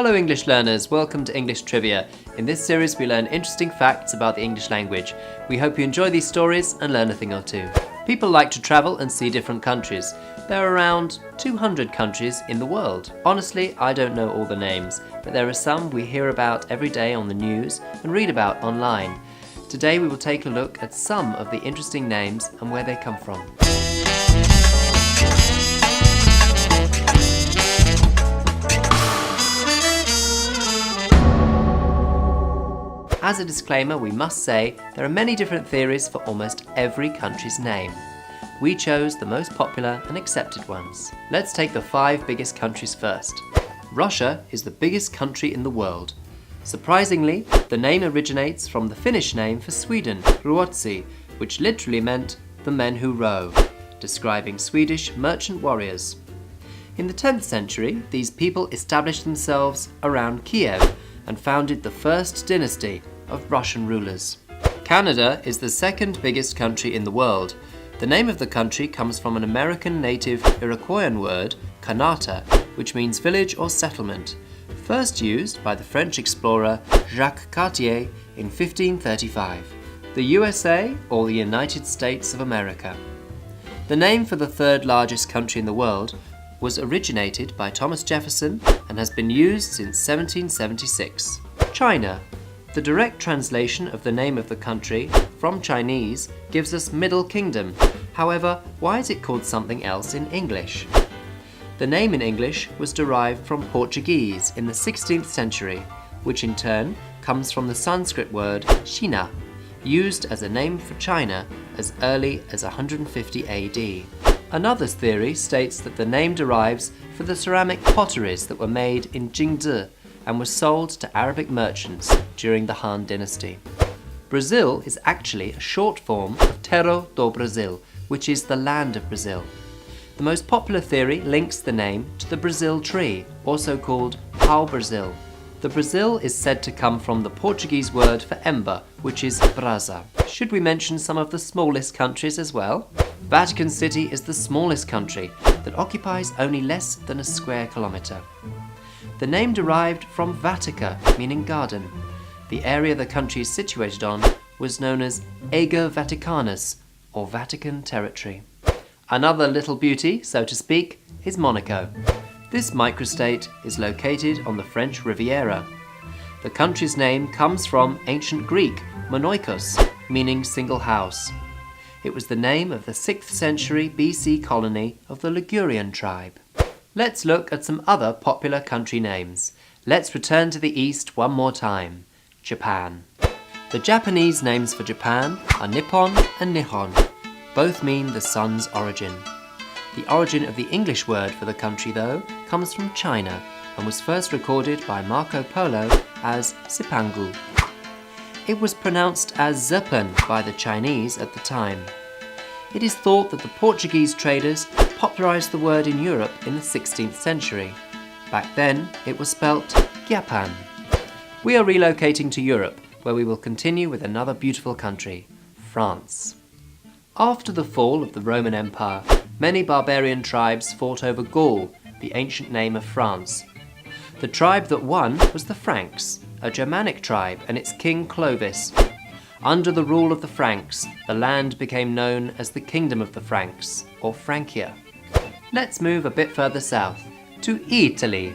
Hello English learners, welcome to English Trivia. In this series we learn interesting facts about the English language. We hope you enjoy these stories and learn a thing or two. People like to travel and see different countries. There are around 200 countries in the world. Honestly, I don't know all the names, but there are some we hear about every day on the news and read about online. Today we will take a look at some of the interesting names and where they come from. As a disclaimer, we must say there are many different theories for almost every country's name. We chose the most popular and accepted ones. Let's take the 5 biggest countries first. Russia is the biggest country in the world. Surprisingly, the name originates from the Finnish name for Sweden, Ruotsi, which literally meant the men who row, describing Swedish merchant warriors. In the 10th century, these people established themselves around Kiev and founded the first dynasty of Russian rulers. Canada is the second biggest country in the world. The name of the country comes from an American native Iroquoian word, Kanata, which means village or settlement, first used by the French explorer Jacques Cartier in 1535. The USA, or the United States of America. The name for the third largest country in the world was originated by Thomas Jefferson and has been used since 1776. China. The direct translation of the name of the country from Chinese gives us Middle Kingdom. However, why is it called something else in English? The name in English was derived from Portuguese in the 16th century, which in turn comes from the Sanskrit word China, used as a name for China as early as 150 AD. Another theory states that the name derives from the ceramic potteries that were made in Jingzhi and were sold to Arabic merchants during the Han Dynasty. Brazil is actually a short form of Terra do Brasil, which is the land of Brazil. The most popular theory links the name to the Brazil tree, also called pau-brasil. The Brazil is said to come from the Portuguese word for ember, which is brasa. Should we mention some of the smallest countries as well? Vatican City is the smallest country that occupies only less than a square kilometre. The name derived from Vatica, meaning garden. The area the country is situated on was known as Ager Vaticanus, or Vatican territory. Another little beauty, so to speak, is Monaco. This microstate is located on the French Riviera. The country's name comes from ancient Greek, monoikos, meaning single house. It was the name of the 6th century BC colony of the Ligurian tribe. Let's look at some other popular country names. Let's return to the east one more time. Japan. The Japanese names for Japan are Nippon and Nihon. Both mean the sun's origin. The origin of the English word for the country, though, comes from China and was first recorded by Marco Polo as Sipangu. It was pronounced as Zepan by the Chinese at the time. It is thought that the Portuguese traders popularized the word in Europe in the 16th century. Back then, it was spelt Japan. We are relocating to Europe, where we will continue with another beautiful country, France. After the fall of the Roman Empire, many barbarian tribes fought over Gaul, the ancient name of France. The tribe that won was the Franks, a Germanic tribe, and its king Clovis. Under the rule of the Franks, the land became known as the Kingdom of the Franks, or Francia. Let's move a bit further south, to Italy.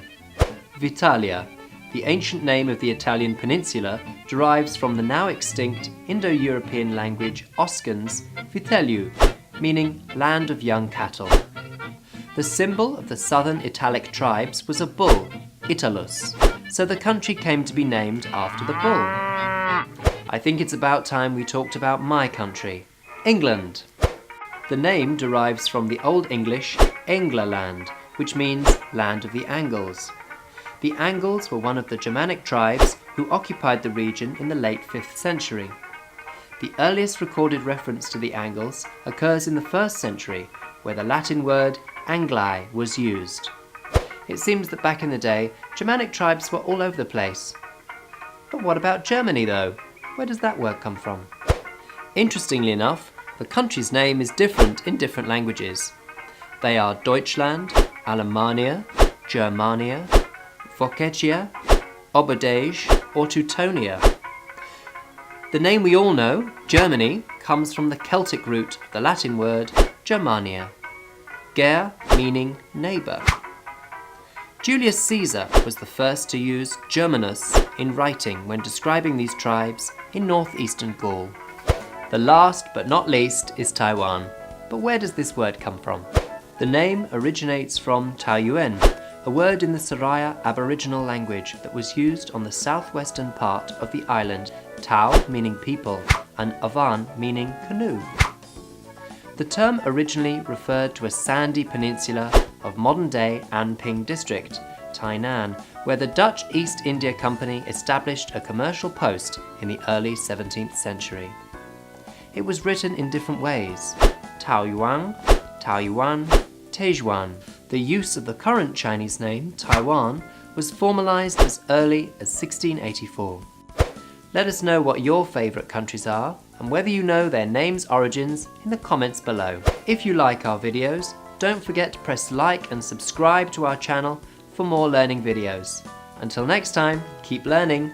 Vitalia, the ancient name of the Italian peninsula, derives from the now extinct Indo-European language Oscan's Vitelliu, meaning land of young cattle. The symbol of the southern Italic tribes was a bull, Italus, so the country came to be named after the bull. I think it's about time we talked about my country, England. The name derives from the Old English Englaland, which means land of the Angles. The Angles were one of the Germanic tribes who occupied the region in the late 5th century. The earliest recorded reference to the Angles occurs in the 1st century, where the Latin word Angli was used. It seems that back in the day, Germanic tribes were all over the place. But what about Germany, though? Where does that word come from? Interestingly enough, the country's name is different in different languages. They are Deutschland, Alemannia, Germania, Phocetia, Obodege, or Teutonia. The name we all know, Germany, comes from the Celtic root of the Latin word Germania, ger meaning neighbour. Julius Caesar was the first to use Germanus in writing when describing these tribes in northeastern Gaul. The last but not least is Taiwan. But where does this word come from? The name originates from Taiyuan, a word in the Siraya Aboriginal language that was used on the southwestern part of the island, Tao meaning people and Avan meaning canoe. The term originally referred to a sandy peninsula of modern-day Anping district, Tainan, where the Dutch East India Company established a commercial post in the early 17th century. It was written in different ways: Taoyuan, Taoyuan, Taijuan. The use of the current Chinese name, Taiwan, was formalized as early as 1684. Let us know what your favorite countries are and whether you know their names' origins in the comments below. If you like our videos, don't forget to press like and subscribe to our channel for more learning videos. Until next time, keep learning.